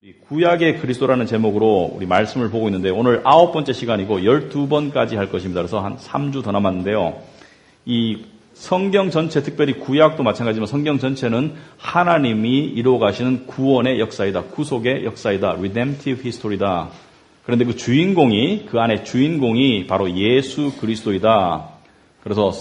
구약의 그리스도라는 제목으로 우리 말씀을 보고 있는데 오늘 9번째 시간이고 12번까지 할 것입니다. 그래서 한 3주 더 남았는데요. 이 성경 전체, 특별히 구약도 마찬가지지만 성경 전체는 하나님이 이루어 가시는 구원의 역사이다. 구속의 역사이다. redemptive history다. 그런데 그 안에 주인공이 바로 예수 그리스도이다. 그래서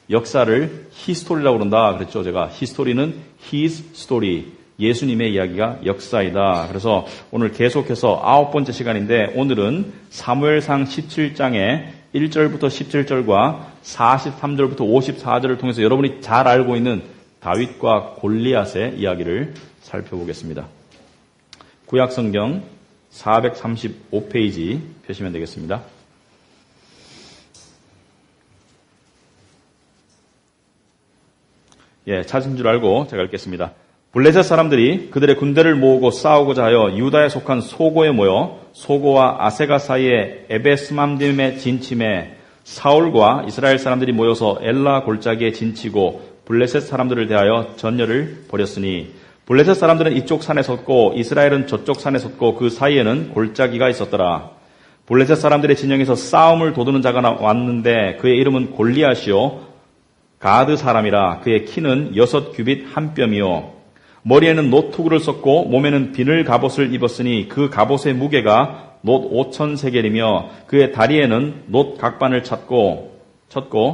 역사를 히스토리라고 그런다. 그랬죠. 제가 히스토리는 his story. 예수님의 이야기가 역사이다. 그래서 오늘 계속해서 9번째 시간인데 오늘은 사무엘상 17장의 1절부터 17절과 43절부터 54절을 통해서 여러분이 잘 알고 있는 다윗과 골리앗의 이야기를 살펴보겠습니다. 구약성경 435페이지 펴시면 되겠습니다. 찾은 줄 알고 제가 읽겠습니다. 블레셋 사람들이 그들의 군대를 모으고 싸우고자 하여 유다에 속한 소고에 모여 소고와 아세가 사이에 에베스맘딤에 진침해 사울과 이스라엘 사람들이 모여서 엘라 골짜기에 진치고 블레셋 사람들을 대하여 전열을 벌였으니 블레셋 사람들은 이쪽 산에 섰고 이스라엘은 저쪽 산에 섰고 그 사이에는 골짜기가 있었더라. 블레셋 사람들의 진영에서 싸움을 도두는 자가 왔는데 그의 이름은 골리앗이요 가드 사람이라. 그의 키는 6규빗 한 뼘이요 머리에는 노투구를 썼고 몸에는 비늘 갑옷을 입었으니 그 갑옷의 무게가 놋 5,000세겔이며 그의 다리에는 놋 각반을 쳤고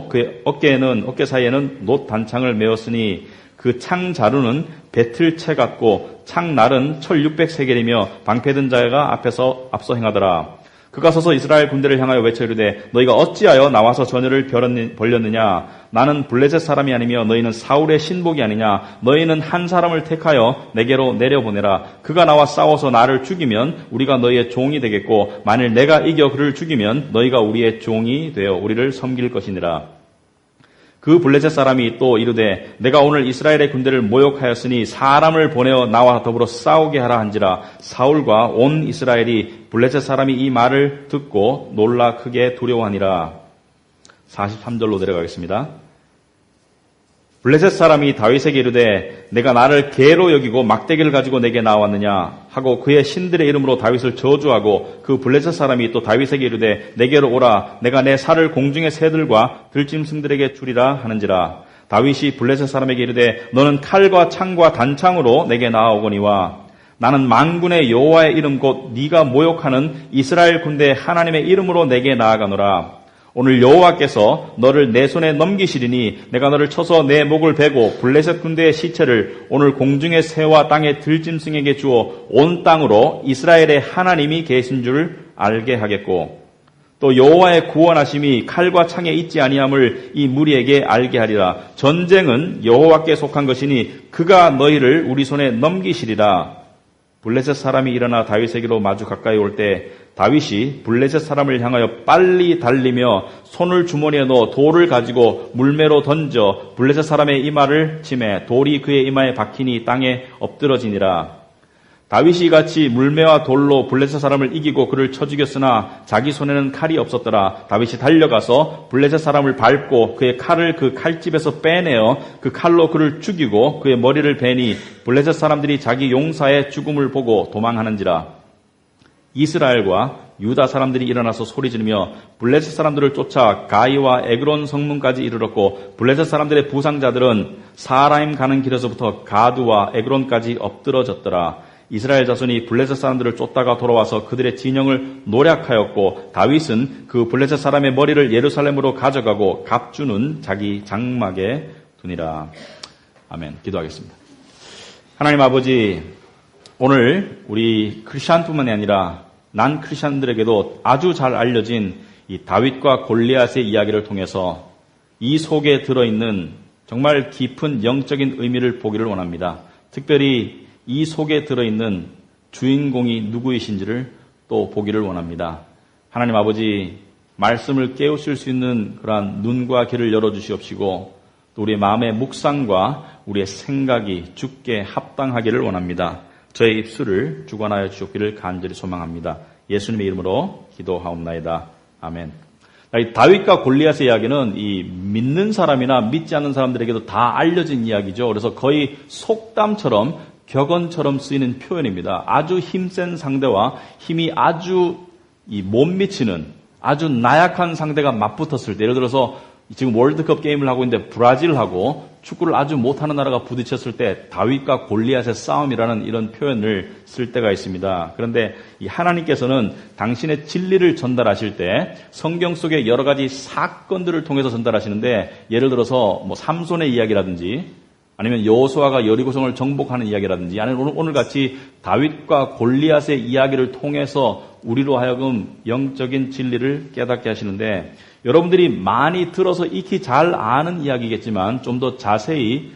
그의 어깨 사이에는 놋 단창을 메었으니 그 창 자루는 배틀채 같고 창 날은 철 600세겔이며 방패든 자가 앞서 행하더라. 그가 서서 이스라엘 군대를 향하여 외쳐 이르되 너희가 어찌하여 나와서 전열을 벌였느냐. 나는 블레셋 사람이 아니며 너희는 사울의 신복이 아니냐. 너희는 한 사람을 택하여 내게로 내려보내라. 그가 나와 싸워서 나를 죽이면 우리가 너희의 종이 되겠고 만일 내가 이겨 그를 죽이면 너희가 우리의 종이 되어 우리를 섬길 것이니라. 그 블레셋 사람이 또 이르되 내가 오늘 이스라엘의 군대를 모욕하였으니 사람을 보내어 나와 더불어 싸우게 하라 한지라. 사울과 온 이스라엘이 블레셋 사람이 이 말을 듣고 놀라 크게 두려워하니라. 43절로 내려가겠습니다. 블레셋 사람이 다윗에게 이르되 내가 나를 개로 여기고 막대기를 가지고 내게 나왔느냐 하고 그의 신들의 이름으로 다윗을 저주하고 그 블레셋 사람이 또 다윗에게 이르되 내게로 오라. 내가 내 살을 공중의 새들과 들짐승들에게 주리라 하는지라. 다윗이 블레셋 사람에게 이르되 너는 칼과 창과 단창으로 내게 나아오거니와 나는 만군의 여호와의 이름 곧 네가 모욕하는 이스라엘 군대의 하나님의 이름으로 내게 나아가노라. 오늘 여호와께서 너를 내 손에 넘기시리니 내가 너를 쳐서 내 목을 베고 블레셋 군대의 시체를 오늘 공중의 새와 땅의 들짐승에게 주어 온 땅으로 이스라엘의 하나님이 계신 줄 알게 하겠고 또 여호와의 구원하심이 칼과 창에 있지 아니함을 이 무리에게 알게 하리라. 전쟁은 여호와께 속한 것이니 그가 너희를 우리 손에 넘기시리라. 블레셋 사람이 일어나 다윗에게로 마주 가까이 올 때 다윗이 블레셋 사람을 향하여 빨리 달리며 손을 주머니에 넣어 돌을 가지고 물매로 던져 블레셋 사람의 이마를 치매 돌이 그의 이마에 박히니 땅에 엎드러지니라. 다윗이 같이 물매와 돌로 블레셋 사람을 이기고 그를 쳐 죽였으나 자기 손에는 칼이 없었더라. 다윗이 달려가서 블레셋 사람을 밟고 그의 칼을 그 칼집에서 빼내어 그 칼로 그를 죽이고 그의 머리를 베니 블레셋 사람들이 자기 용사의 죽음을 보고 도망하는지라. 이스라엘과 유다 사람들이 일어나서 소리 지르며 블레셋 사람들을 쫓아 가이와 에그론 성문까지 이르렀고 블레셋 사람들의 부상자들은 사라임 가는 길에서부터 가두와 에그론까지 엎드러졌더라. 이스라엘 자손이 블레셋 사람들을 쫓다가 돌아와서 그들의 진영을 노략하였고 다윗은 그 블레셋 사람의 머리를 예루살렘으로 가져가고 갑주는 자기 장막에 두니라. 아멘. 기도하겠습니다. 하나님 아버지, 오늘 우리 크리스찬뿐만이 아니라 난 크리스찬들에게도 아주 잘 알려진 이 다윗과 골리앗의 이야기를 통해서 이 속에 들어있는 정말 깊은 영적인 의미를 보기를 원합니다. 특별히 이 속에 들어있는 주인공이 누구이신지를 또 보기를 원합니다. 하나님 아버지, 말씀을 깨우칠 수 있는 그러한 눈과 귀를 열어주시옵시고 또 우리의 마음의 묵상과 우리의 생각이 주께 합당하기를 원합니다. 저의 입술을 주관하여 주옵기를 간절히 소망합니다. 예수님의 이름으로 기도하옵나이다. 아멘. 이 다윗과 골리앗의 이야기는 이 믿는 사람이나 믿지 않는 사람들에게도 다 알려진 이야기죠. 그래서 거의 속담처럼 격언처럼 쓰이는 표현입니다. 아주 힘센 상대와 힘이 아주 못 미치는 아주 나약한 상대가 맞붙었을 때, 예를 들어서 지금 월드컵 게임을 하고 있는데 브라질하고 축구를 아주 못하는 나라가 부딪혔을 때 다윗과 골리앗의 싸움이라는 이런 표현을 쓸 때가 있습니다. 그런데 이 하나님께서는 당신의 진리를 전달하실 때 성경 속의 여러 가지 사건들을 통해서 전달하시는데, 예를 들어서 삼손의 이야기라든지 아니면 여호수아가 여리고성을 정복하는 이야기라든지, 아니면 오늘같이 다윗과 골리앗의 이야기를 통해서 우리로 하여금 영적인 진리를 깨닫게 하시는데, 여러분들이 많이 들어서 익히 잘 아는 이야기겠지만 좀 더 자세히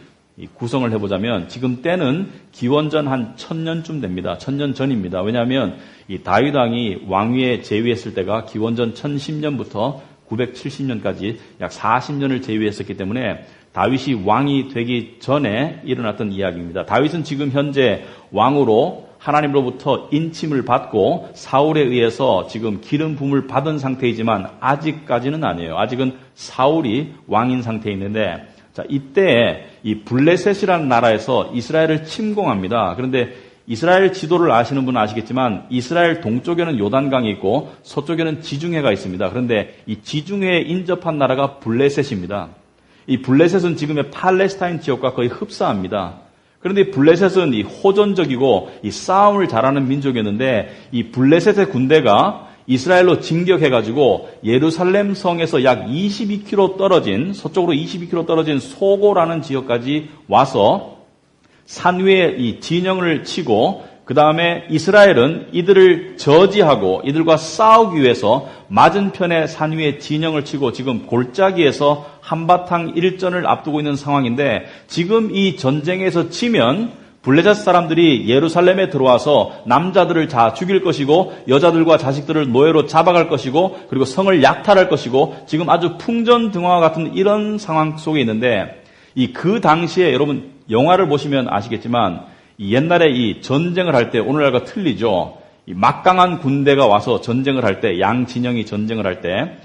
구성을 해보자면, 지금 때는 기원전 한 1000년쯤 됩니다. 1000년 전입니다. 왜냐하면 이 다윗 왕이 왕위에 재위했을 때가 기원전 1010년부터 970년까지 약 40년을 재위했었기 때문에 다윗이 왕이 되기 전에 일어났던 이야기입니다. 다윗은 지금 현재 왕으로 하나님으로부터 인침을 받고 사울에 의해서 지금 기름 부음을 받은 상태이지만 아직까지는 아니에요. 아직은 사울이 왕인 상태에 있는데, 자, 이때 이 블레셋이라는 나라에서 이스라엘을 침공합니다. 그런데 이스라엘 지도를 아시는 분은 아시겠지만 이스라엘 동쪽에는 요단강이 있고 서쪽에는 지중해가 있습니다. 그런데 이 지중해에 인접한 나라가 블레셋입니다. 이 블레셋은 지금의 팔레스타인 지역과 거의 흡사합니다. 그런데 이 블레셋은 이 호전적이고 이 싸움을 잘하는 민족이었는데, 이 블레셋의 군대가 이스라엘로 진격해가지고 예루살렘 성에서 약 22km 떨어진, 서쪽으로 22km 떨어진 소고라는 지역까지 와서 산 위에 이 진영을 치고, 그 다음에 이스라엘은 이들을 저지하고 이들과 싸우기 위해서 맞은편의 산 위에 진영을 치고 지금 골짜기에서 한바탕 일전을 앞두고 있는 상황인데, 지금 이 전쟁에서 지면 블레셋 사람들이 예루살렘에 들어와서 남자들을 다 죽일 것이고 여자들과 자식들을 노예로 잡아갈 것이고 그리고 성을 약탈할 것이고, 지금 아주 풍전등화와 같은 이런 상황 속에 있는데, 그 당시에 여러분 영화를 보시면 아시겠지만 옛날에 이 전쟁을 할 때 오늘날과 틀리죠. 이 막강한 군대가 와서 전쟁을 할 때, 양 진영이 전쟁을 할 때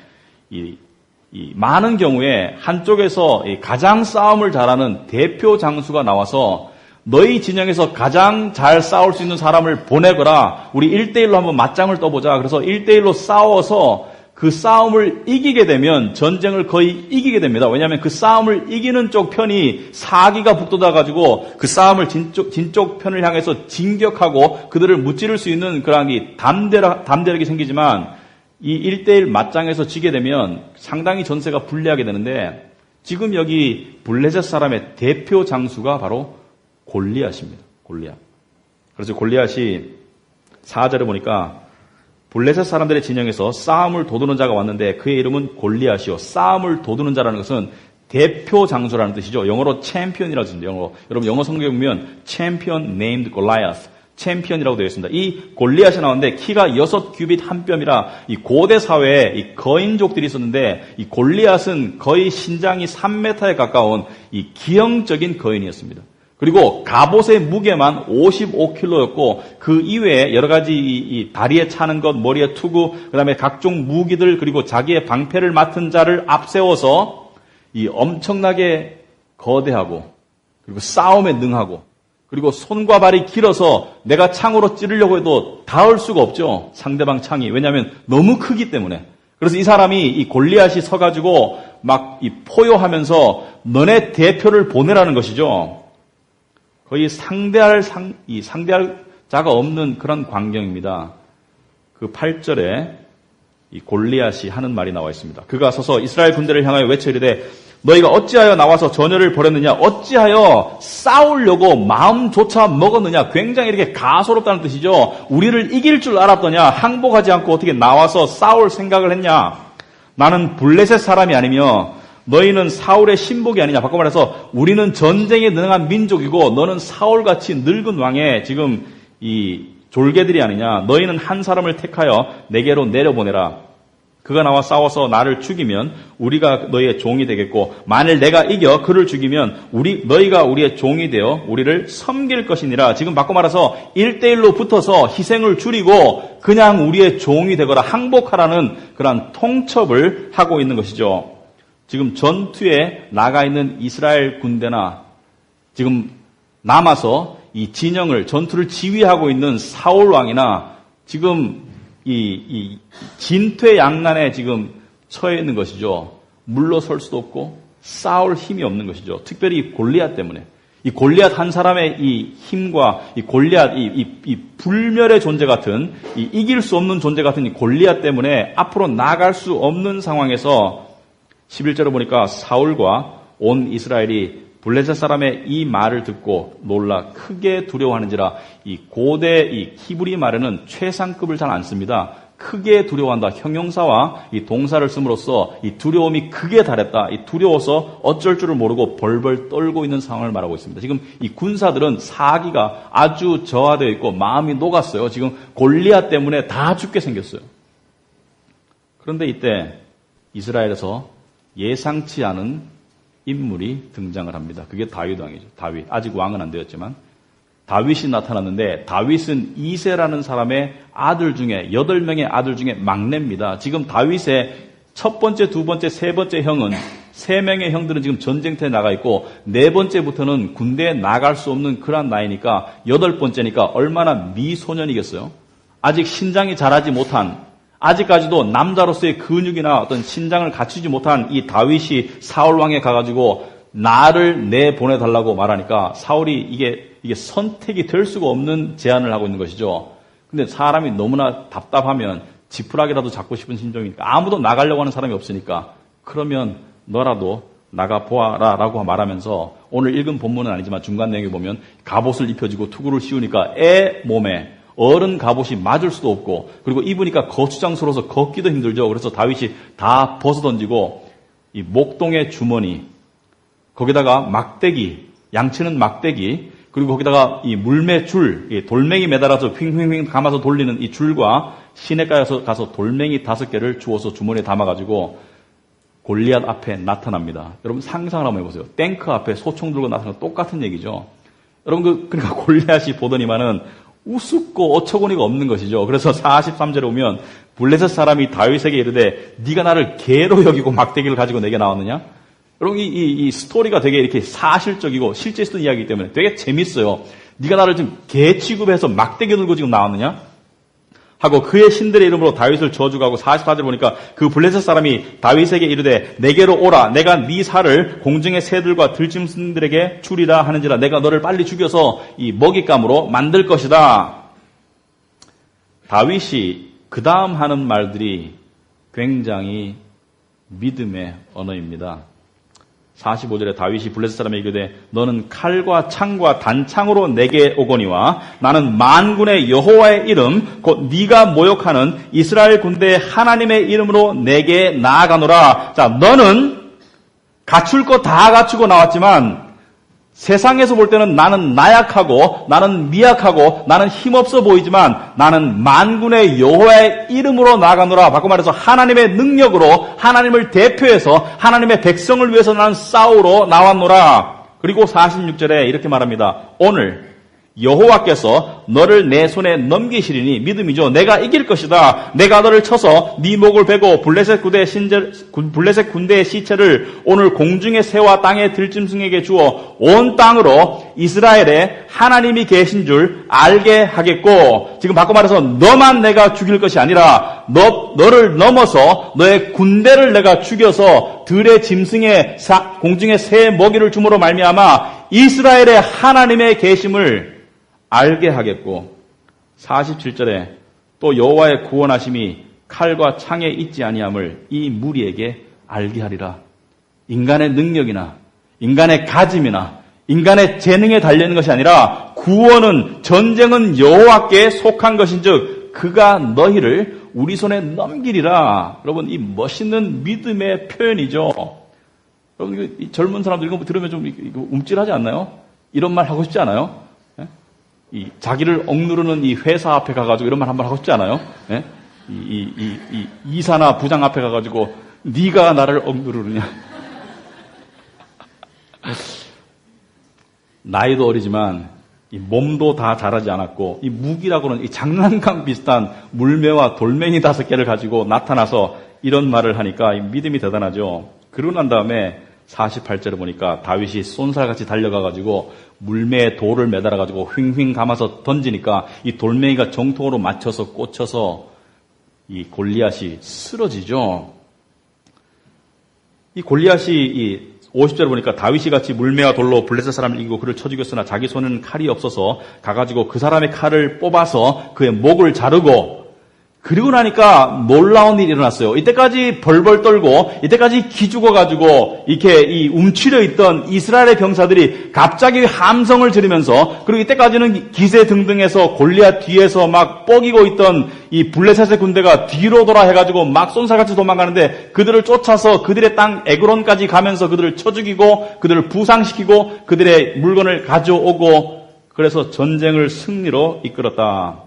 이 많은 경우에 한쪽에서 가장 싸움을 잘하는 대표 장수가 나와서 너희 진영에서 가장 잘 싸울 수 있는 사람을 보내거라, 우리 1대1로 한번 맞짱을 떠보자. 그래서 1대1로 싸워서 그 싸움을 이기게 되면 전쟁을 거의 이기게 됩니다. 왜냐하면 그 싸움을 이기는 쪽 편이 사기가 북돋아가지고 그 싸움을 진쪽 편을 향해서 진격하고 그들을 무찌를 수 있는 그런 담대력이 생기지만, 이 1대1 맞짱에서 지게 되면 상당히 전세가 불리하게 되는데, 지금 여기 블레셋 사람의 대표 장수가 바로 골리앗입니다. 골리앗. 그래서 골리앗이 4절에 보니까 블레셋 사람들의 진영에서 싸움을 도두는 자가 왔는데 그의 이름은 골리앗이요. 싸움을 도두는 자라는 것은 대표 장수라는 뜻이죠. 영어로 챔피언이라고 합니다. 여러분 영어 성경에 보면 champion named Goliath, 챔피언이라고 되어 있습니다. 이 골리앗이 나오는데 키가 6규빗 한 뼘이라 이 고대 사회에 이 거인족들이 있었는데, 이 골리앗은 거의 신장이 3m에 가까운 이 기형적인 거인이었습니다. 그리고 갑옷의 무게만 55kg였고 그 이외에 여러 가지 이 다리에 차는 것, 머리에 투구, 그다음에 각종 무기들, 그리고 자기의 방패를 맡은 자를 앞세워서 이 엄청나게 거대하고 그리고 싸움에 능하고, 그리고 손과 발이 길어서 내가 창으로 찌르려고 해도 닿을 수가 없죠. 상대방 창이. 왜냐하면 너무 크기 때문에. 그래서 이 사람이 이 골리앗이 서가지고 막 이 포효하면서 너네 대표를 보내라는 것이죠. 거의 상대할 자가 없는 그런 광경입니다. 그 8절에 이 골리앗이 하는 말이 나와 있습니다. 그가 서서 이스라엘 군대를 향하여 외쳐 이르되 너희가 어찌하여 나와서 전열을 벌였느냐? 어찌하여 싸우려고 마음조차 먹었느냐? 굉장히 이렇게 가소롭다는 뜻이죠. 우리를 이길 줄 알았더냐? 항복하지 않고 어떻게 나와서 싸울 생각을 했냐? 나는 블레셋 사람이 아니며 너희는 사울의 신복이 아니냐. 바꿔 말해서 우리는 전쟁에 능한 민족이고 너는 사울같이 늙은 왕의 지금 이 졸개들이 아니냐. 너희는 한 사람을 택하여 내게로 내려보내라. 그가 나와 싸워서 나를 죽이면 우리가 너희의 종이 되겠고, 만일 내가 이겨 그를 죽이면 너희가 우리의 종이 되어 우리를 섬길 것이니라. 지금 바꿔 말해서 1대1로 붙어서 희생을 줄이고 그냥 우리의 종이 되거라, 항복하라는 그런 통첩을 하고 있는 것이죠. 지금 전투에 나가 있는 이스라엘 군대나 지금 남아서 이 진영을, 전투를 지휘하고 있는 사울 왕이나 지금 이 진퇴양난에 지금 처해 있는 것이죠. 물러설 수도 없고 싸울 힘이 없는 것이죠. 특별히 골리앗 때문에. 이 골리앗 한 사람의 이 힘과 이 골리앗, 이 불멸의 존재 같은, 이 이길 수 없는 존재 같은 이 골리앗 때문에 앞으로 나갈 수 없는 상황에서 11절을 보니까 사울과 온 이스라엘이 블레셋 사람의 이 말을 듣고 놀라 크게 두려워하는지라. 이 고대 이 히브리 말에는 최상급을 잘 안 씁니다. 크게 두려워한다. 형용사와 이 동사를 씀으로써 이 두려움이 극에 달했다. 이 두려워서 어쩔 줄을 모르고 벌벌 떨고 있는 상황을 말하고 있습니다. 지금 이 군사들은 사기가 아주 저하되어 있고 마음이 녹았어요. 지금 골리앗 때문에 다 죽게 생겼어요. 그런데 이때 이스라엘에서 예상치 않은 인물이 등장을 합니다. 그게 다윗 왕이죠. 다윗. 아직 왕은 안 되었지만 다윗이 나타났는데, 다윗은 이새라는 사람의 아들 중에 8명의 아들 중에 막내입니다. 지금 다윗의 첫 번째, 두 번째, 세 번째 형은 3명의 형들은 지금 전쟁터에 나가 있고 4번째부터는 군대에 나갈 수 없는 그런 나이니까 8번째니까 얼마나 미소년이겠어요. 아직 신장이 자라지 못한, 아직까지도 남자로서의 근육이나 어떤 신장을 갖추지 못한 이 다윗이 사울 왕에 가가지고 나를 내보내달라고 말하니까 사울이 이게 선택이 될 수가 없는 제안을 하고 있는 것이죠. 근데 사람이 너무나 답답하면 지푸라기라도 잡고 싶은 심정이니까, 아무도 나가려고 하는 사람이 없으니까 그러면 너라도 나가 보아라 라고 말하면서, 오늘 읽은 본문은 아니지만 중간 내용에 보면 갑옷을 입혀주고 투구를 씌우니까 애 몸에 어른 갑옷이 맞을 수도 없고, 그리고 입으니까 거추장스러워서 걷기도 힘들죠. 그래서 다윗이 다 벗어던지고 이 목동의 주머니, 거기다가 막대기, 양치는 막대기, 그리고 거기다가 이 물매줄, 돌멩이 매달아서 휘휘휘 감아서 돌리는 이 줄과 시냇가에 가서 돌멩이 5개를 주워서 주머니에 담아가지고 골리앗 앞에 나타납니다. 여러분 상상을 한번 해보세요. 탱크 앞에 소총 들고 나타나는 똑같은 얘기죠. 여러분 그러니까 골리앗이 보더니만은 우습고 어처구니가 없는 것이죠. 그래서 43절에 오면 블레셋 사람이 다윗에게 이르되 네가 나를 개로 여기고 막대기를 가지고 내게 나왔느냐? 여러분 이 스토리가 되게 이렇게 사실적이고 실제 있었던 이야기이기 때문에 되게 재밌어요. 네가 나를 지금 개 취급해서 막대기 들고 지금 나왔느냐? 하고 그의 신들의 이름으로 다윗을 저주하고 44절 보니까 그 블레셋 사람이 다윗에게 이르되 내게로 오라. 내가 네 살을 공중의 새들과 들짐승들에게 주리라 하는지라. 내가 너를 빨리 죽여서 이 먹잇감으로 만들 것이다. 다윗이 그 다음 하는 말들이 굉장히 믿음의 언어입니다. 45절에 다윗이 블레셋 사람에게 이르되 너는 칼과 창과 단창으로 내게 오거니와 나는 만군의 여호와의 이름 곧 네가 모욕하는 이스라엘 군대의 하나님의 이름으로 내게 나아가노라. 자, 너는 갖출 거 다 갖추고 나왔지만 세상에서 볼 때는 나는 나약하고 나는 미약하고 나는 힘없어 보이지만 나는 만군의 여호와의 이름으로 나아가노라. 바꿔 말해서 하나님의 능력으로 하나님을 대표해서 하나님의 백성을 위해서 나는 싸우러 나왔노라. 그리고 46절에 이렇게 말합니다. 오늘 여호와께서 너를 내 손에 넘기시리니 믿음이죠. 내가 이길 것이다. 내가 너를 쳐서 네 목을 베고 블레셋 군대의 시체를 오늘 공중의 새와 땅의 들짐승에게 주어 온 땅으로 이스라엘에 하나님이 계신 줄 알게 하겠고, 지금 바꿔 말해서 너만 내가 죽일 것이 아니라 너를 넘어서 너의 군대를 내가 죽여서 들의 짐승의 공중의 새의 먹이를 줌으로 말미암아 이스라엘의 하나님의 계심을 알게 하겠고, 47절에 또 여호와의 구원하심이 칼과 창에 있지 아니함을 이 무리에게 알게 하리라. 인간의 능력이나 인간의 가짐이나 인간의 재능에 달려있는 것이 아니라 구원은, 전쟁은 여호와께 속한 것인즉 그가 너희를 우리 손에 넘기리라. 여러분 이 멋있는 믿음의 표현이죠. 여러분 이 젊은 사람들 이거 들으면 좀 움찔하지 않나요? 이런 말 하고 싶지 않아요? 이 자기를 억누르는 이 회사 앞에 가가지고 이런 말 한 번 하고 싶지 않아요? 예? 이사나 부장 앞에 가가지고 네가 나를 억누르느냐? 나이도 어리지만 이 몸도 다 자라지 않았고 이 무기라고는 이 장난감 비슷한 물매와 돌멩이 5개를 가지고 나타나서 이런 말을 하니까 이 믿음이 대단하죠. 그러고 난 다음에 48절에 보니까 다윗이 쏜살같이 달려가가지고 물매에 돌을 매달아가지고 휑휑 감아서 던지니까 이 돌멩이가 정통으로 맞춰서 꽂혀서 이 골리앗이 쓰러지죠. 이 골리앗이 이 50절에 보니까 다윗이 같이 물매와 돌로 블레셋 사람을 이기고 그를 쳐 죽였으나 자기 손에는 칼이 없어서 가가지고 그 사람의 칼을 뽑아서 그의 목을 자르고, 그리고 나니까 놀라운 일이 일어났어요. 이때까지 벌벌 떨고 이때까지 기죽어가지고 이렇게 이 움츠려 있던 이스라엘의 병사들이 갑자기 함성을 지르면서, 그리고 이때까지는 기세 등등해서 골리앗 뒤에서 막 뻐기고 있던 이 블레셋의 군대가 뒤로 돌아 해가지고 막 쏜살같이 도망가는데, 그들을 쫓아서 그들의 땅 에그론까지 가면서 그들을 쳐 죽이고 그들을 부상시키고 그들의 물건을 가져오고, 그래서 전쟁을 승리로 이끌었다.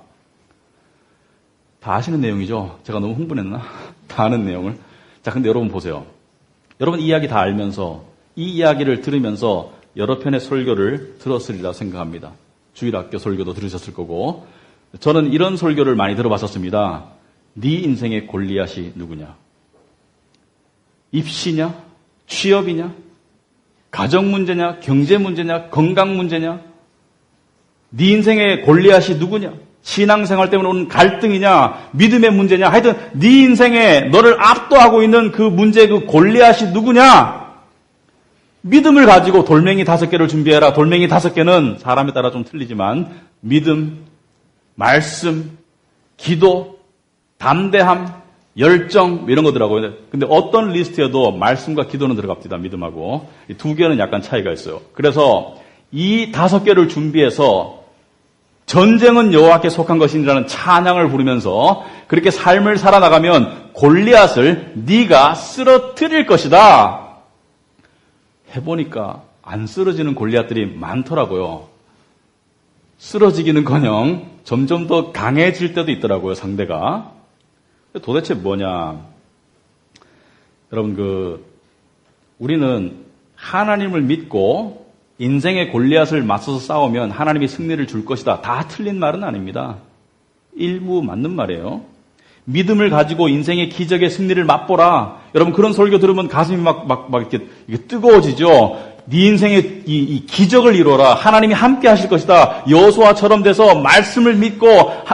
다 아시는 내용이죠? 제가 너무 흥분했나? 다 아는 내용을. 자, 근데 여러분 보세요. 여러분 이 이야기 다 알면서, 이 이야기를 들으면서 여러 편의 설교를 들었으리라 생각합니다. 주일학교 설교도 들으셨을 거고, 저는 이런 설교를 많이 들어봤었습니다. 네 인생의 골리앗이 누구냐? 입시냐? 취업이냐? 가정 문제냐? 경제 문제냐? 건강 문제냐? 네 인생의 골리앗이 누구냐? 신앙생활 때문에 오는 갈등이냐, 믿음의 문제냐, 하여튼 네 인생에 너를 압도하고 있는 그 문제, 그 골리앗이 누구냐? 믿음을 가지고 돌멩이 5개를 준비해라. 돌멩이 5개는 사람에 따라 좀 틀리지만 믿음, 말씀, 기도, 담대함, 열정 이런 거더라고요. 근데 어떤 리스트에도 말씀과 기도는 들어갑니다. 믿음하고. 이 2개는 약간 차이가 있어요. 그래서 이 5개를 준비해서 전쟁은 여호와께 속한 것이라는 찬양을 부르면서 그렇게 삶을 살아나가면 골리앗을 네가 쓰러뜨릴 것이다. 해보니까 안 쓰러지는 골리앗들이 많더라고요. 쓰러지기는커녕 점점 더 강해질 때도 있더라고요, 상대가. 도대체 뭐냐? 여러분, 우리는 하나님을 믿고 인생의 골리앗을 맞서서 싸우면 하나님이 승리를 줄 것이다. 다 틀린 말은 아닙니다. 일부 맞는 말이에요. 믿음을 가지고 인생의 기적의 승리를 맛보라. 여러분 그런 설교 들으면 가슴이 막 이렇게 뜨거워지죠. 네 인생의 이 기적을 이루어라. 하나님이 함께 하실 것이다. 여호수아처럼 돼서 말씀을 믿고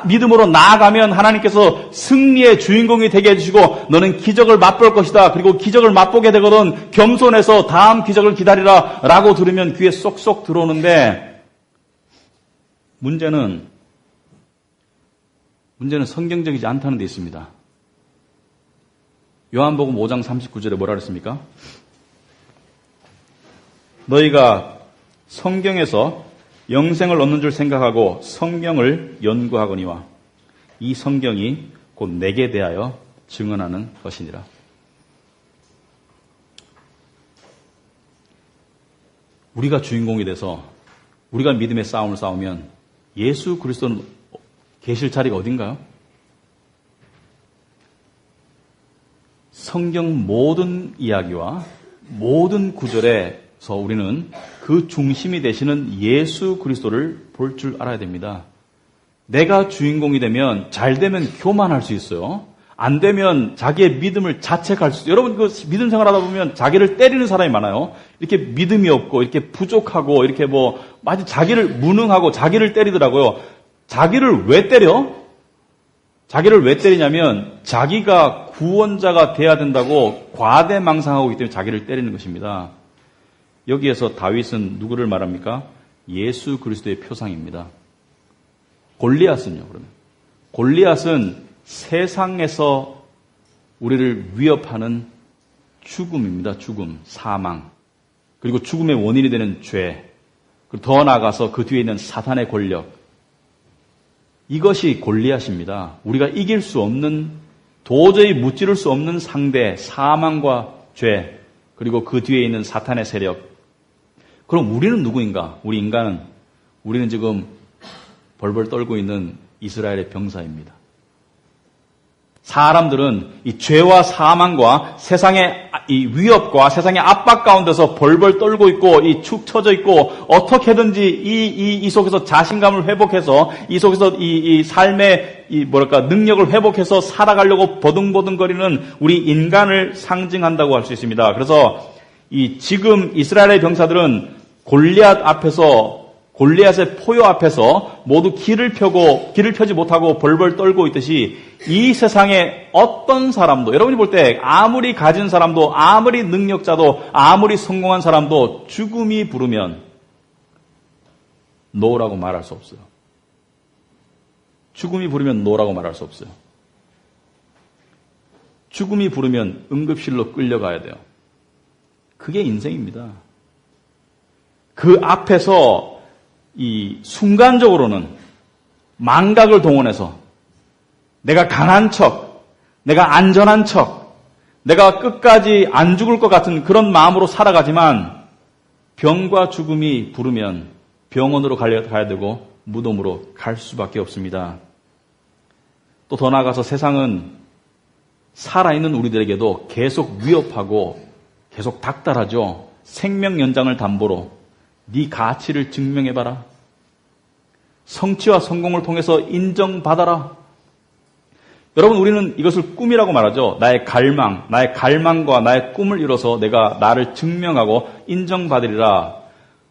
믿음으로 나아가면 하나님께서 승리의 주인공이 되게 해주시고 너는 기적을 맛볼 것이다. 그리고 기적을 맛보게 되거든 겸손해서 다음 기적을 기다리라 라고 들으면 귀에 쏙쏙 들어오는데, 문제는 성경적이지 않다는 데 있습니다. 요한복음 5장 39절에 뭐라 그랬습니까? 너희가 성경에서 영생을 얻는 줄 생각하고 성경을 연구하거니와 이 성경이 곧 내게 대하여 증언하는 것이니라. 우리가 주인공이 돼서 우리가 믿음의 싸움을 싸우면 예수 그리스도는 계실 자리가 어딘가요? 성경 모든 이야기와 모든 구절에서 우리는 그 중심이 되시는 예수 그리스도를 볼 줄 알아야 됩니다. 내가 주인공이 되면, 잘 되면 교만할 수 있어요. 안 되면 자기의 믿음을 자책할 수 있어요. 여러분 믿음 생활하다 보면 자기를 때리는 사람이 많아요. 이렇게 믿음이 없고 이렇게 부족하고 이렇게 마치 자기를 무능하고 자기를 때리더라고요. 자기를 왜 때려? 자기를 왜 때리냐면 자기가 구원자가 돼야 된다고 과대망상하고 있기 때문에 자기를 때리는 것입니다. 여기에서 다윗은 누구를 말합니까? 예수 그리스도의 표상입니다. 골리앗은요, 그러면? 골리앗은 세상에서 우리를 위협하는 죽음입니다. 죽음, 사망. 그리고 죽음의 원인이 되는 죄. 그리고 더 나아가서 그 뒤에 있는 사탄의 권력. 이것이 골리앗입니다. 우리가 이길 수 없는, 도저히 무찌를 수 없는 상대, 사망과 죄, 그리고 그 뒤에 있는 사탄의 세력. 그럼 우리는 누구인가? 우리는 지금 벌벌 떨고 있는 이스라엘의 병사입니다. 사람들은 이 죄와 사망과 세상의 이 위협과 세상의 압박 가운데서 벌벌 떨고 있고 축 처져 있고 어떻게든지 이 속에서 자신감을 회복해서 이 속에서 이 삶의 능력을 회복해서 살아가려고 버둥버둥거리는 우리 인간을 상징한다고 할 수 있습니다. 그래서 지금 이스라엘의 병사들은 골리앗의 포효 앞에서 모두 길을 펴지 못하고 벌벌 떨고 있듯이 이 세상에 어떤 사람도, 여러분이 볼 때 아무리 가진 사람도, 아무리 능력자도, 아무리 성공한 사람도 죽음이 부르면 노라고 말할 수 없어요. 죽음이 부르면 노라고 말할 수 없어요. 죽음이 부르면 응급실로 끌려가야 돼요. 그게 인생입니다. 그 앞에서 순간적으로는 망각을 동원해서 내가 강한 척, 내가 안전한 척, 내가 끝까지 안 죽을 것 같은 그런 마음으로 살아가지만 병과 죽음이 부르면 병원으로 가야 되고 무덤으로 갈 수밖에 없습니다. 또 더 나아가서 세상은 살아있는 우리들에게도 계속 위협하고 계속 닥달하죠. 생명 연장을 담보로 네 가치를 증명해봐라. 성취와 성공을 통해서 인정받아라. 여러분, 우리는 이것을 꿈이라고 말하죠. 나의 갈망과 나의 꿈을 이뤄서 내가 나를 증명하고 인정받으리라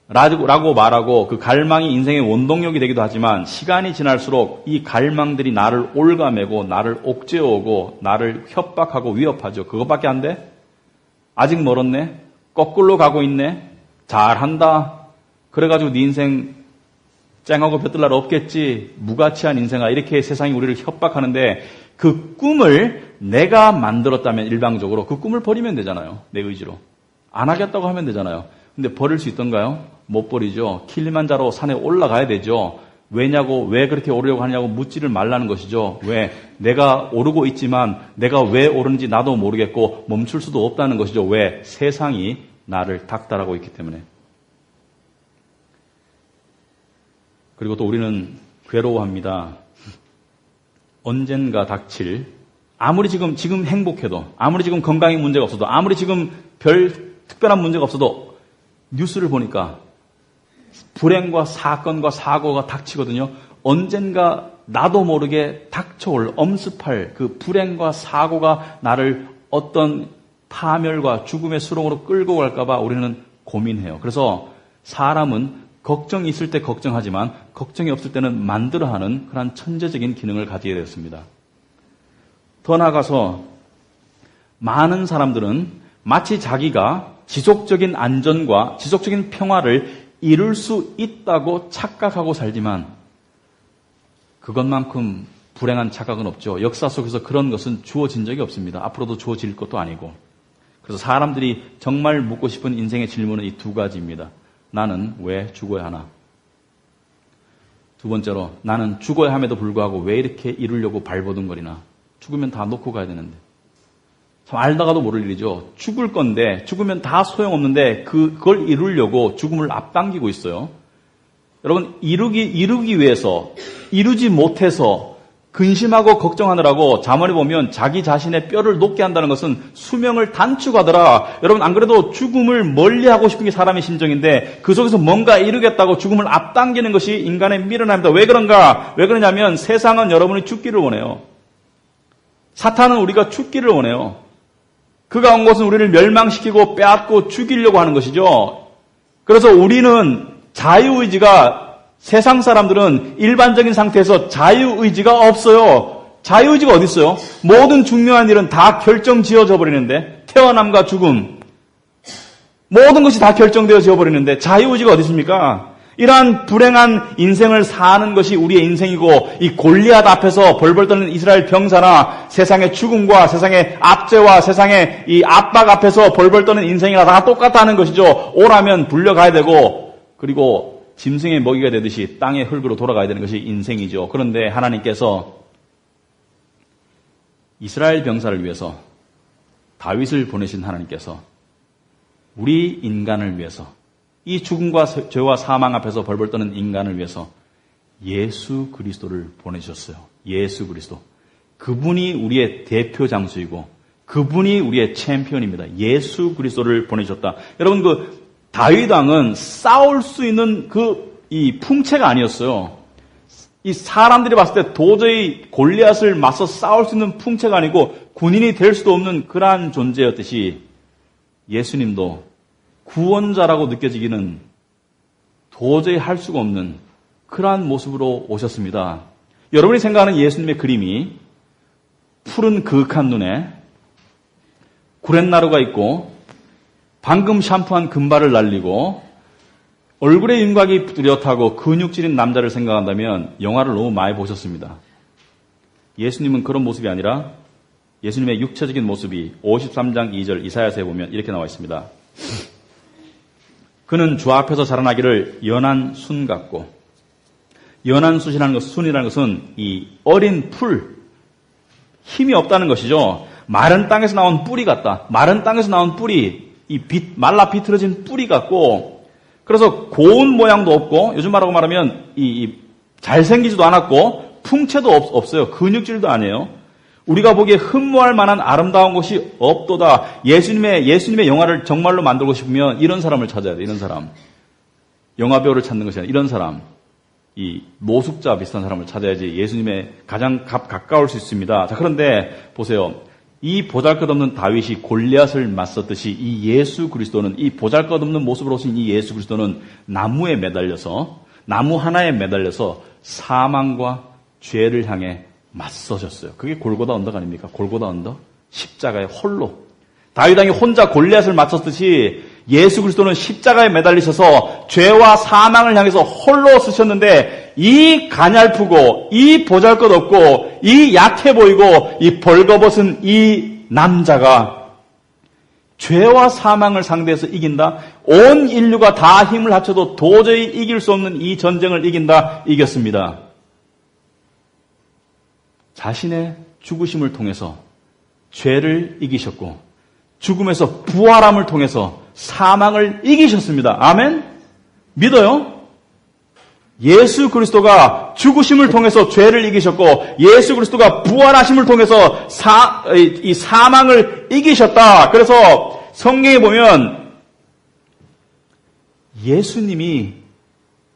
라고 말하고, 그 갈망이 인생의 원동력이 되기도 하지만 시간이 지날수록 이 갈망들이 나를 올가매고 나를 옥죄어오고 나를 협박하고 위협하죠. 그것밖에 안 돼? 아직 멀었네? 거꾸로 가고 있네? 잘한다. 그래가지고 네 인생 쨍하고 볕들 날 없겠지. 무가치한 인생아. 이렇게 세상이 우리를 협박하는데 그 꿈을 내가 만들었다면 일방적으로 그 꿈을 버리면 되잖아요. 내 의지로. 안 하겠다고 하면 되잖아요. 근데 버릴 수 있던가요? 못 버리죠. 킬리만자로 산에 올라가야 되죠. 왜냐고, 왜 그렇게 오르려고 하냐고 묻지를 말라는 것이죠. 왜? 내가 오르고 있지만 내가 왜 오르는지 나도 모르겠고 멈출 수도 없다는 것이죠. 왜? 세상이 나를 닥달하고 있기 때문에. 그리고 또 우리는 괴로워합니다. 언젠가 닥칠, 아무리 지금 행복해도, 아무리 지금 건강에 문제가 없어도, 아무리 지금 별 특별한 문제가 없어도 뉴스를 보니까 불행과 사건과 사고가 닥치거든요. 언젠가 나도 모르게 닥쳐올 엄습할 그 불행과 사고가 나를 어떤 파멸과 죽음의 수렁으로 끌고 갈까봐 우리는 고민해요. 그래서 사람은 걱정이 있을 때 걱정하지만 걱정이 없을 때는 만들어하는 그런 천재적인 기능을 가지게 되었습니다. 더 나아가서 많은 사람들은 마치 자기가 지속적인 안전과 지속적인 평화를 이룰 수 있다고 착각하고 살지만 그것만큼 불행한 착각은 없죠. 역사 속에서 그런 것은 주어진 적이 없습니다. 앞으로도 주어질 것도 아니고. 그래서 사람들이 정말 묻고 싶은 인생의 질문은 이 두 가지입니다. 나는 왜 죽어야 하나? 두 번째로, 나는 죽어야 함에도 불구하고 왜 이렇게 이루려고 발버둥거리나? 죽으면 다 놓고 가야 되는데. 참 알다가도 모를 일이죠. 죽을 건데, 죽으면 다 소용없는데 그걸 이루려고 죽음을 앞당기고 있어요. 여러분, 이루기 위해서, 이루지 못해서 근심하고 걱정하느라고 잠언에 보면 자기 자신의 뼈를 녹게 한다는 것은 수명을 단축하더라. 여러분, 안 그래도 죽음을 멀리하고 싶은 게 사람의 심정인데 그 속에서 뭔가 이루겠다고 죽음을 앞당기는 것이 인간의 미련함입니다. 왜 그런가? 왜 그러냐면 세상은 여러분이 죽기를 원해요. 사탄은 우리가 죽기를 원해요. 그가 온 것은 우리를 멸망시키고 빼앗고 죽이려고 하는 것이죠. 그래서 우리는 자유의지가, 세상 사람들은 일반적인 상태에서 자유의지가 없어요. 자유의지가 어디 있어요? 모든 중요한 일은 다 결정지어져 버리는데, 태어남과 죽음, 모든 것이 다 결정되어져 버리는데 자유의지가 어디 있습니까? 이러한 불행한 인생을 사는 것이 우리의 인생이고, 이 골리앗 앞에서 벌벌 떠는 이스라엘 병사나 세상의 죽음과 세상의 압제와 세상의 이 압박 앞에서 벌벌 떠는 인생이나 다 똑같다는 것이죠. 오라면 불려가야 되고, 그리고 짐승의 먹이가 되듯이 땅의 흙으로 돌아가야 되는 것이 인생이죠. 그런데 하나님께서 이스라엘 병사를 위해서 다윗을 보내신 하나님께서 우리 인간을 위해서, 이 죽음과 죄와 사망 앞에서 벌벌 떠는 인간을 위해서 예수 그리스도를 보내주셨어요. 예수 그리스도. 그분이 우리의 대표 장수이고 그분이 우리의 챔피언입니다. 예수 그리스도를 보내주셨다. 여러분, 그 다윗 왕은 싸울 수 있는 이 풍채가 아니었어요. 이 사람들이 봤을 때 도저히 골리앗을 맞서 싸울 수 있는 풍채가 아니고 군인이 될 수도 없는 그러한 존재였듯이 예수님도 구원자라고 느껴지기는 도저히 할 수가 없는 그러한 모습으로 오셨습니다. 여러분이 생각하는 예수님의 그림이 푸른 그윽한 눈에 구렛나루가 있고 방금 샴푸한 금발을 날리고 얼굴에 윤곽이 뚜렷하고 근육질인 남자를 생각한다면 영화를 너무 많이 보셨습니다. 예수님은 그런 모습이 아니라 예수님의 육체적인 모습이 53장 2절 이사야서에 보면 이렇게 나와 있습니다. 그는 주 앞에서 자라나기를 연한 순 같고, 연한 순이라는 것은 이 어린 풀, 힘이 없다는 것이죠. 마른 땅에서 나온 뿌리 같다. 마른 땅에서 나온 뿌리, 말라 비틀어진 뿌리 같고, 그래서 고운 모양도 없고, 요즘 말하면 잘생기지도 않았고, 풍채도 없어요. 근육질도 아니에요. 우리가 보기에 흠모할 만한 아름다운 것이 없도다. 예수님의 영화를 정말로 만들고 싶으면 이런 사람을 찾아야 돼. 이런 사람. 영화배우를 찾는 것이 아니라 이런 사람. 이 노숙자 비슷한 사람을 찾아야지 예수님의 가장 가까울 수 있습니다. 자, 그런데 보세요. 이 보잘것없는 다윗이 골리앗을 맞섰듯이 이 예수 그리스도는, 이 보잘것없는 모습으로 오신 이 예수 그리스도는 나무 하나에 매달려서 사망과 죄를 향해 맞서셨어요. 그게 골고다 언덕 아닙니까? 골고다 언덕? 십자가의 홀로. 다윗 왕이 혼자 골리앗을 맞섰듯이 예수 그리스도는 십자가에 매달리셔서 죄와 사망을 향해서 홀로 쓰셨는데, 이 가냘프고 이 보잘것없고 이 약해 보이고 이 벌거벗은 이 남자가 죄와 사망을 상대해서 이긴다? 온 인류가 다 힘을 합쳐도 도저히 이길 수 없는 이 전쟁을 이긴다? 이겼습니다. 자신의 죽으심을 통해서 죄를 이기셨고, 죽음에서 부활함을 통해서 사망을 이기셨습니다. 아멘? 믿어요? 예수 그리스도가 죽으심을 통해서 죄를 이기셨고, 예수 그리스도가 부활하심을 통해서 이 사망을 이기셨다. 그래서 성경에 보면 예수님이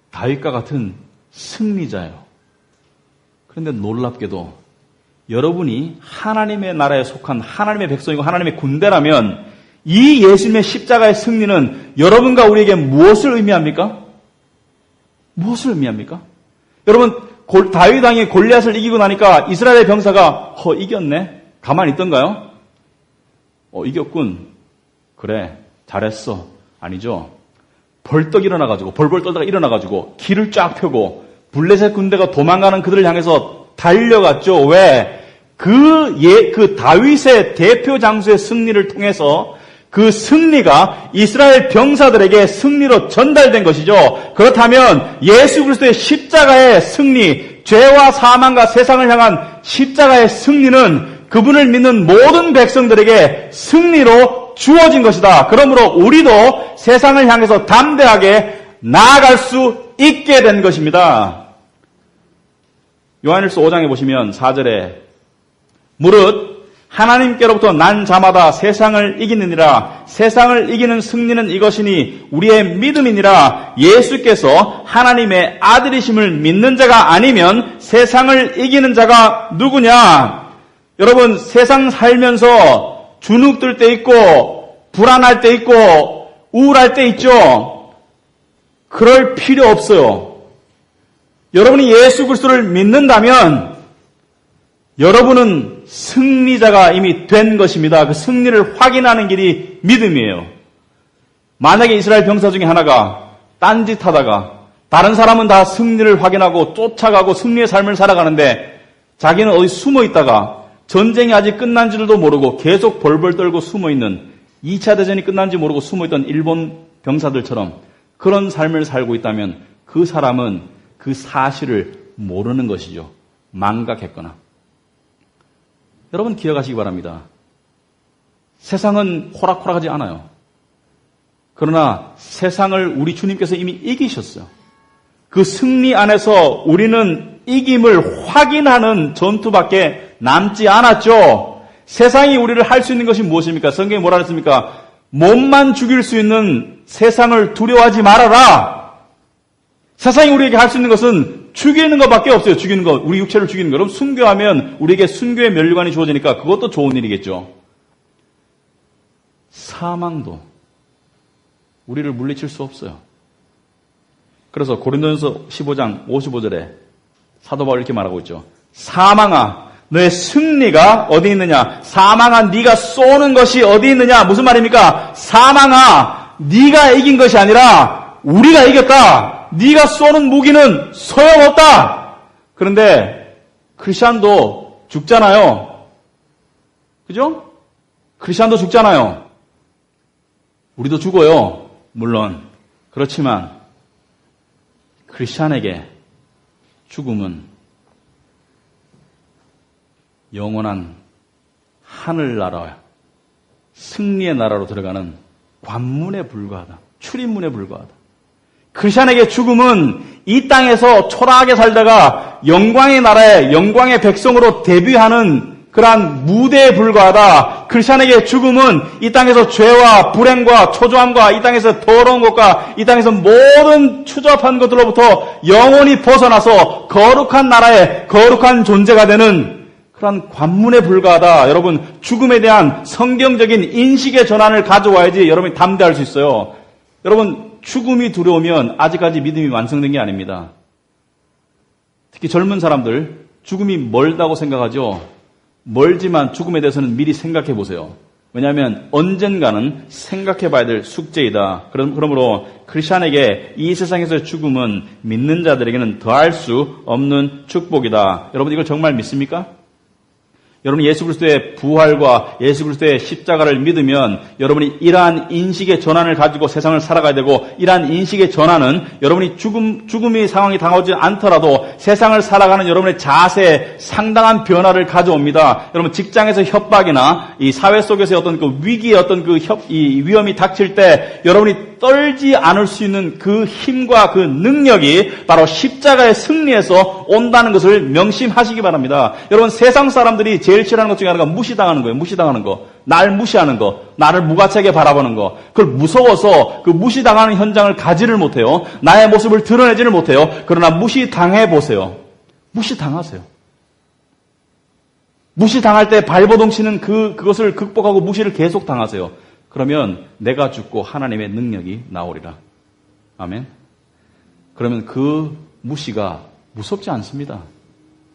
다윗과 같은 승리자예요. 그런데 놀랍게도 여러분이 하나님의 나라에 속한 하나님의 백성이고 하나님의 군대라면 이 예수님의 십자가의 승리는 여러분과 우리에게 무엇을 의미합니까? 무엇을 의미합니까? 여러분, 다윗 왕이 골리앗을 이기고 나니까 이스라엘의 병사가 이겼네? 가만히 있던가요? 이겼군. 그래, 잘했어. 아니죠. 벌떡 일어나가지고, 벌벌 떨다가 일어나가지고 길을 쫙 펴고 블레셋 군대가 도망가는 그들을 향해서 달려갔죠. 왜? 그 다윗의 대표 장수의 승리를 통해서 그 승리가 이스라엘 병사들에게 승리로 전달된 것이죠. 그렇다면 예수 그리스도의 십자가의 승리, 죄와 사망과 세상을 향한 십자가의 승리는 그분을 믿는 모든 백성들에게 승리로 주어진 것이다. 그러므로 우리도 세상을 향해서 담대하게 나아갈 수 있게 된 것입니다. 요한일서 5장에 보시면 4절에 무릇 하나님께로부터 난 자마다 세상을 이기느니라. 세상을 이기는 승리는 이것이니 우리의 믿음이니라. 예수께서 하나님의 아들이심을 믿는 자가 아니면 세상을 이기는 자가 누구냐? 여러분, 세상 살면서 주눅들 때 있고 불안할 때 있고 우울할 때 있죠. 그럴 필요 없어요. 여러분이 예수 그리스도를 믿는다면 여러분은 승리자가 이미 된 것입니다. 그 승리를 확인하는 길이 믿음이에요. 만약에 이스라엘 병사 중에 하나가 딴짓하다가 다른 사람은 다 승리를 확인하고 쫓아가고 승리의 삶을 살아가는데 자기는 어디 숨어 있다가 전쟁이 아직 끝난 줄도 모르고 계속 벌벌 떨고 숨어 있는 2차 대전이 끝난지 모르고 숨어 있던 일본 병사들처럼 그런 삶을 살고 있다면 그 사람은 그 사실을 모르는 것이죠. 망각했거나. 여러분 기억하시기 바랍니다. 세상은 호락호락하지 않아요. 그러나 세상을 우리 주님께서 이미 이기셨어요. 그 승리 안에서 우리는 이김을 확인하는 전투밖에 남지 않았죠. 세상이 우리를 할 수 있는 것이 무엇입니까? 성경이 뭐라 했습니까? 몸만 죽일 수 있는 세상을 두려워하지 말아라. 세상이 우리에게 할 수 있는 것은 죽이는 것밖에 없어요. 죽이는 것. 우리 육체를 죽이는 것. 그럼 순교하면 우리에게 순교의 면류관이 주어지니까 그것도 좋은 일이겠죠. 사망도 우리를 물리칠 수 없어요. 그래서 고린도전서 15장 55절에 사도 바울이 이렇게 말하고 있죠. 사망아, 너의 승리가 어디 있느냐? 사망아, 네가 쏘는 것이 어디 있느냐? 무슨 말입니까? 사망아, 네가 이긴 것이 아니라 우리가 이겼다. 네가 쏘는 무기는 소용없다. 그런데 크리스찬도 죽잖아요. 그죠? 크리스찬도 죽잖아요. 우리도 죽어요. 물론. 그렇지만 크리스찬에게 죽음은 영원한 하늘나라, 승리의 나라로 들어가는 관문에 불과하다. 출입문에 불과하다. 크리스찬에게 죽음은 이 땅에서 초라하게 살다가 영광의 나라에 영광의 백성으로 데뷔하는 그러한 무대에 불과하다. 크리스찬에게 죽음은 이 땅에서 죄와 불행과 초조함과 이 땅에서 더러운 것과 이 땅에서 모든 추잡한 것들로부터 영원히 벗어나서 거룩한 나라의 거룩한 존재가 되는 그러한 관문에 불과하다. 여러분, 죽음에 대한 성경적인 인식의 전환을 가져와야지 여러분이 담대할 수 있어요. 여러분, 죽음이 두려우면 아직까지 믿음이 완성된 게 아닙니다. 특히 젊은 사람들, 죽음이 멀다고 생각하죠. 멀지만 죽음에 대해서는 미리 생각해 보세요. 왜냐하면 언젠가는 생각해 봐야 될 숙제이다. 그러므로 크리스찬에게 이 세상에서의 죽음은 믿는 자들에게는 더할 수 없는 축복이다. 여러분, 이걸 정말 믿습니까? 여러분이 예수 그리스도의 부활과 예수 그리스도의 십자가를 믿으면 여러분이 이러한 인식의 전환을 가지고 세상을 살아가야 되고, 이러한 인식의 전환은 여러분이 죽음의 상황이 다가오지 않더라도 세상을 살아가는 여러분의 자세에 상당한 변화를 가져옵니다. 여러분, 직장에서 협박이나 이 사회 속에서의 어떤 그 위기의 어떤 이 위험이 닥칠 때 여러분이 떨지 않을 수 있는 그 힘과 그 능력이 바로 십자가의 승리에서 온다는 것을 명심하시기 바랍니다. 여러분, 세상 사람들이 제일 싫어하는 것 중에 하나가 무시당하는 거예요. 무시당하는 거. 날 무시하는 거. 나를 무가치하게 바라보는 거. 그걸 무서워서 그 무시당하는 현장을 가지를 못해요. 나의 모습을 드러내지를 못해요. 그러나 무시당해 보세요. 무시당하세요. 무시당할 때 발버둥 치는 그것을 극복하고 무시를 계속 당하세요. 그러면 내가 죽고 하나님의 능력이 나오리라. 아멘. 그러면 그 무시가 무섭지 않습니다.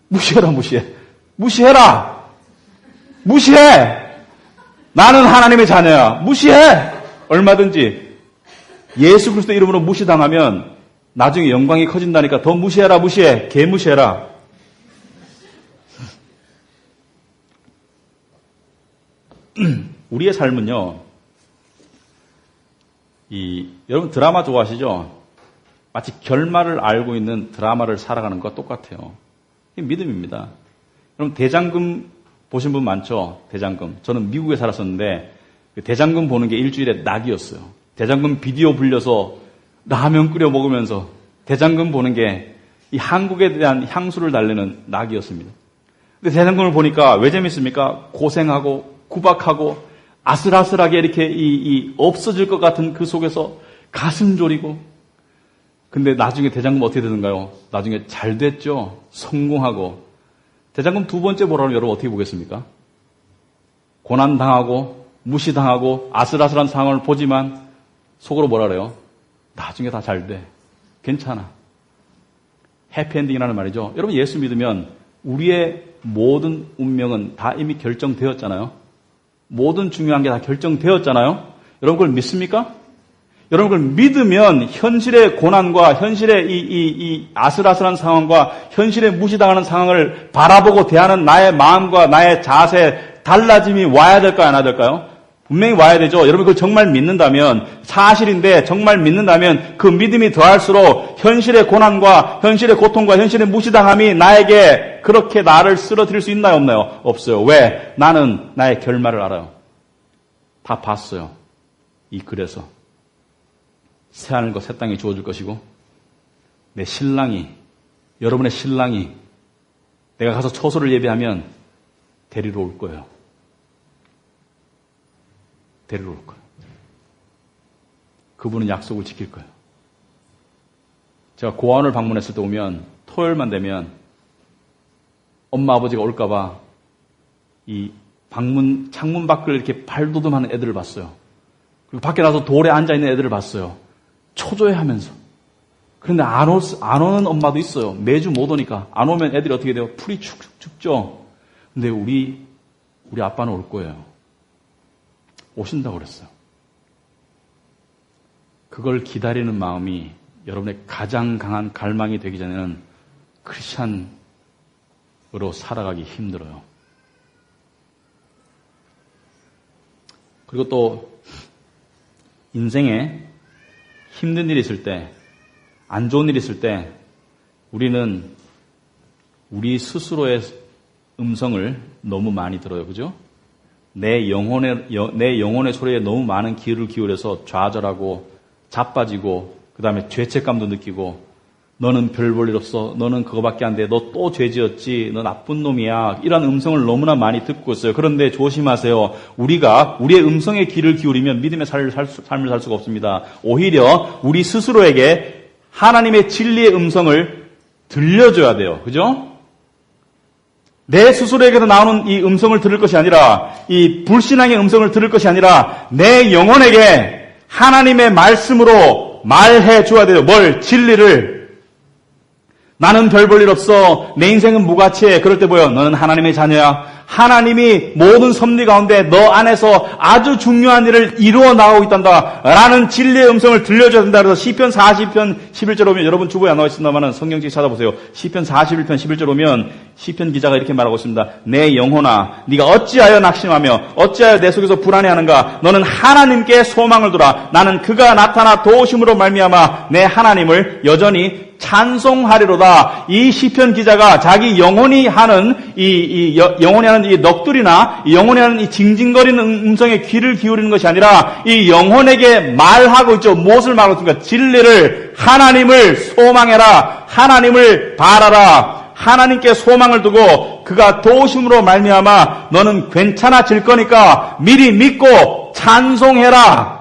무시해라, 무시해. 무시해라. 무시해. 나는 하나님의 자녀야. 무시해. 얼마든지. 예수 그리스도 이름으로 무시당하면 나중에 영광이 커진다니까 더 무시해라, 무시해. 개무시해라. 우리의 삶은요, 여러분 드라마 좋아하시죠? 마치 결말을 알고 있는 드라마를 살아가는 것과 똑같아요. 이게 믿음입니다. 여러분, 대장금 보신 분 많죠? 대장금. 저는 미국에 살았었는데 대장금 보는 게 일주일에 낙이었어요. 대장금 비디오 불려서 라면 끓여 먹으면서 대장금 보는 게 이 한국에 대한 향수를 달래는 낙이었습니다. 근데 대장금을 보니까 왜 재밌습니까? 고생하고 구박하고 아슬아슬하게 이렇게 없어질 것 같은 그 속에서 가슴 졸이고. 근데 나중에 대장금 어떻게 되는가요? 나중에 잘 됐죠. 성공하고. 대장금 두 번째 보라면 여러분 어떻게 보겠습니까? 고난당하고 무시당하고 아슬아슬한 상황을 보지만 속으로 뭐라 그래요? 나중에 다 잘 돼. 괜찮아. 해피엔딩이라는 말이죠. 여러분, 예수 믿으면 우리의 모든 운명은 다 이미 결정되었잖아요. 모든 중요한 게 다 결정되었잖아요. 여러분 그걸 믿습니까? 여러분 그걸 믿으면 현실의 고난과 현실의 이 아슬아슬한 상황과 현실의 무시당하는 상황을 바라보고 대하는 나의 마음과 나의 자세 달라짐이 와야 될까요? 안 와야 될까요? 분명히 와야 되죠. 여러분 그걸 정말 믿는다면, 사실인데 정말 믿는다면 그 믿음이 더할수록 현실의 고난과 현실의 고통과 현실의 무시당함이 나에게 그렇게 나를 쓰러뜨릴 수 있나요? 없나요? 없어요. 왜? 나는 나의 결말을 알아요. 다 봤어요. 이 글에서. 새하늘과 새 땅이 주어질 것이고 내 신랑이, 여러분의 신랑이 내가 가서 처소를 예배하면 데리러 올 거예요. 데리러 올 거예요. 그분은 약속을 지킬 거예요. 제가 고아원을 방문했을 때 오면 토요일만 되면 엄마 아버지가 올까봐 이 창문 밖을 이렇게 발돋움하는 애들을 봤어요. 그리고 밖에 나서 돌에 앉아있는 애들을 봤어요. 초조해하면서. 그런데 안 오는 엄마도 있어요. 매주 못 오니까. 안 오면 애들이 어떻게 돼요? 풀이 축축 춥죠. 근데 우리 아빠는 올 거예요. 오신다고 그랬어요. 그걸 기다리는 마음이 여러분의 가장 강한 갈망이 되기 전에는 크리스찬으로 살아가기 힘들어요. 그리고 또 인생에 힘든 일이 있을 때, 안 좋은 일이 있을 때 우리는 우리 스스로의 음성을 너무 많이 들어요. 그죠? 내 영혼의 소리에 너무 많은 귀를 기울여서 좌절하고 자빠지고 그 다음에 죄책감도 느끼고 너는 별 볼 일 없어. 너는 그거밖에 안 돼. 너 또 죄 지었지. 너 나쁜 놈이야. 이런 음성을 너무나 많이 듣고 있어요. 그런데 조심하세요. 우리가 우리의 음성에 귀를 기울이면 믿음의 삶을 살 수가 없습니다. 오히려 우리 스스로에게 하나님의 진리의 음성을 들려줘야 돼요. 그죠? 내 스스로에게서 나오는 이 음성을 들을 것이 아니라 이 불신앙의 음성을 들을 것이 아니라 내 영혼에게 하나님의 말씀으로 말해 줘야 돼요. 뭘? 진리를. 나는 별 볼 일 없어. 내 인생은 무가치해. 그럴 때 뭐예요? 너는 하나님의 자녀야. 하나님이 모든 섭리 가운데 너 안에서 아주 중요한 일을 이루어 나가고 있단다. 라는 진리의 음성을 들려줘야 된다. 그래서 시편 40편 11절 오면 여러분 주보에 안 나와 있습니다만 성경책 찾아보세요. 시편 41편 11절 오면 시편 기자가 이렇게 말하고 있습니다. 내 영혼아 네가 어찌하여 낙심하며 어찌하여 내 속에서 불안해하는가. 너는 하나님께 소망을 두라. 나는 그가 나타나 도우심으로 말미암아 내 하나님을 여전히 찬송하리로다. 이 시편 기자가 자기 영혼이 하는 영혼이 하는 이 넋두리나 영혼이 하는 이 징징거리는 음성에 귀를 기울이는 것이 아니라 이 영혼에게 말하고 있죠. 무엇을 말하고 있습니까? 진리를, 하나님을 소망해라. 하나님을 바라라. 하나님께 소망을 두고 그가 도우심으로 말미암아 너는 괜찮아질 거니까 미리 믿고 찬송해라.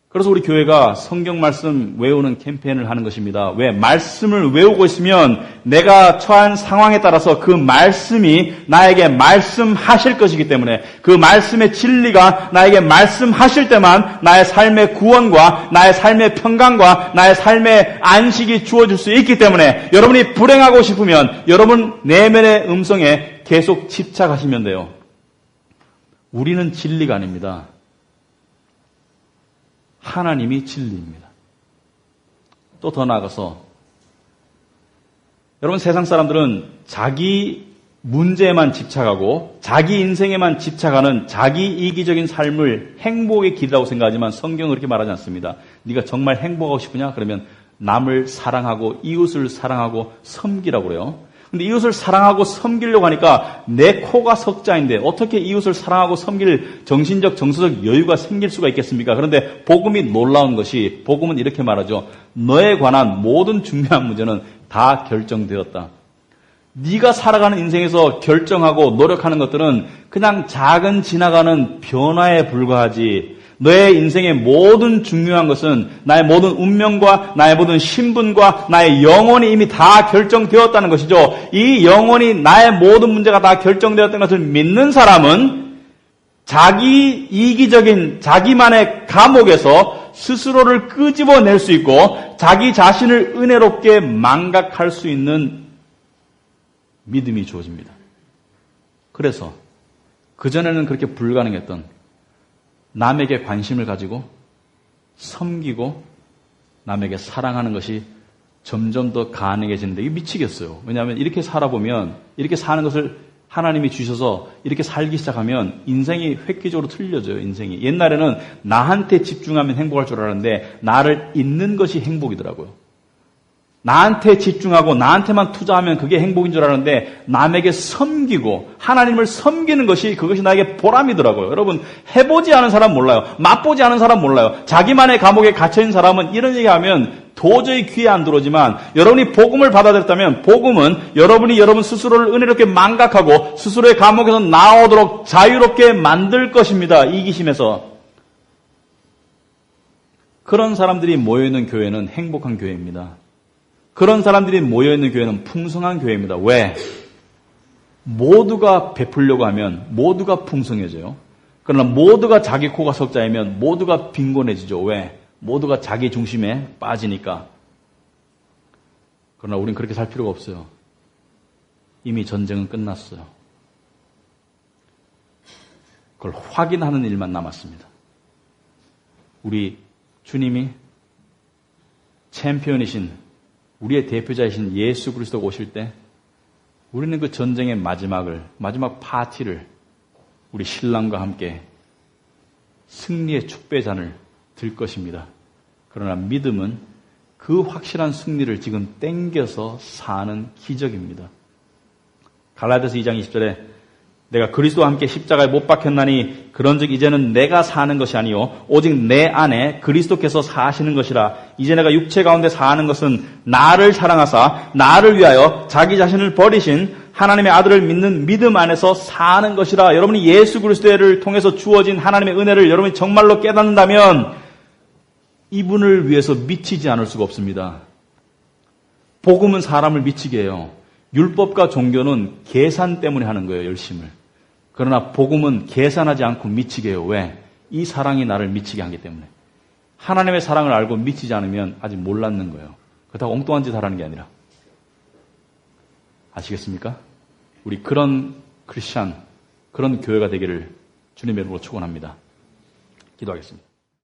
그래서 우리 교회가 성경 말씀 외우는 캠페인을 하는 것입니다. 왜? 말씀을 외우고 있으면 내가 처한 상황에 따라서 그 말씀이 나에게 말씀하실 것이기 때문에 그 말씀의 진리가 나에게 말씀하실 때만 나의 삶의 구원과 나의 삶의 평강과 나의 삶의 안식이 주어질 수 있기 때문에 여러분이 불행하고 싶으면 여러분 내면의 음성에 계속 집착하시면 돼요. 우리는 진리가 아닙니다. 하나님이 진리입니다. 또 더 나아가서 여러분 세상 사람들은 자기 문제에만 집착하고 자기 인생에만 집착하는 자기 이기적인 삶을 행복의 길이라고 생각하지만 성경은 그렇게 말하지 않습니다. 네가 정말 행복하고 싶으냐? 그러면 남을 사랑하고 이웃을 사랑하고 섬기라고 그래요. 근데 이웃을 사랑하고 섬기려고 하니까 내 코가 석자인데 어떻게 이웃을 사랑하고 섬길 정신적 정서적 여유가 생길 수가 있겠습니까? 그런데 복음이 놀라운 것이 복음은 이렇게 말하죠. 너에 관한 모든 중요한 문제는 다 결정되었다. 네가 살아가는 인생에서 결정하고 노력하는 것들은 그냥 작은 지나가는 변화에 불과하지. 너의 인생의 모든 중요한 것은 나의 모든 운명과 나의 모든 신분과 나의 영혼이 이미 다 결정되었다는 것이죠. 이 영혼이 나의 모든 문제가 다 결정되었다는 것을 믿는 사람은 자기 이기적인 자기만의 감옥에서 스스로를 끄집어낼 수 있고 자기 자신을 은혜롭게 망각할 수 있는 믿음이 주어집니다. 그래서 그전에는 그렇게 불가능했던 남에게 관심을 가지고 섬기고 남에게 사랑하는 것이 점점 더 가능해지는데 이게 미치겠어요. 왜냐하면 이렇게 살아보면 이렇게 사는 것을 하나님이 주셔서 이렇게 살기 시작하면 인생이 획기적으로 틀려져요. 인생이. 옛날에는 나한테 집중하면 행복할 줄 알았는데 나를 잊는 것이 행복이더라고요. 나한테 집중하고 나한테만 투자하면 그게 행복인 줄 알았는데 남에게 섬기고 하나님을 섬기는 것이 그것이 나에게 보람이더라고요. 여러분 해보지 않은 사람 몰라요. 맛보지 않은 사람 몰라요. 자기만의 감옥에 갇혀있는 사람은 이런 얘기하면 도저히 귀에 안 들어오지만 여러분이 복음을 받아들였다면 복음은 여러분이 여러분 스스로를 은혜롭게 망각하고 스스로의 감옥에서 나오도록 자유롭게 만들 것입니다. 이기심에서. 그런 사람들이 모여있는 교회는 행복한 교회입니다. 그런 사람들이 모여있는 교회는 풍성한 교회입니다. 왜? 모두가 베풀려고 하면 모두가 풍성해져요. 그러나 모두가 자기 코가 석자이면 모두가 빈곤해지죠. 왜? 모두가 자기 중심에 빠지니까. 그러나 우린 그렇게 살 필요가 없어요. 이미 전쟁은 끝났어요. 그걸 확인하는 일만 남았습니다. 우리 주님이 챔피언이신 우리의 대표자이신 예수 그리스도가 오실 때 우리는 그 전쟁의 마지막 파티를 우리 신랑과 함께 승리의 축배잔을 들 것입니다. 그러나 믿음은 그 확실한 승리를 지금 땡겨서 사는 기적입니다. 갈라디아서 2장 20절에 내가 그리스도와 함께 십자가에 못 박혔나니 그런즉 이제는 내가 사는 것이 아니요 오직 내 안에 그리스도께서 사시는 것이라. 이제 내가 육체 가운데 사는 것은 나를 사랑하사 나를 위하여 자기 자신을 버리신 하나님의 아들을 믿는 믿음 안에서 사는 것이라. 여러분이 예수 그리스도를 통해서 주어진 하나님의 은혜를 여러분이 정말로 깨닫는다면 이분을 위해서 미치지 않을 수가 없습니다. 복음은 사람을 미치게 해요. 율법과 종교는 계산 때문에 하는 거예요, 열심을. 그러나 복음은 계산하지 않고 미치게 해요. 왜? 이 사랑이 나를 미치게 하기 때문에. 하나님의 사랑을 알고 미치지 않으면 아직 몰랐는 거예요. 그렇다고 엉뚱한 짓 하라는 게 아니라. 아시겠습니까? 우리 그런 크리스찬, 그런 교회가 되기를 주님의 이름으로 축원합니다. 기도하겠습니다.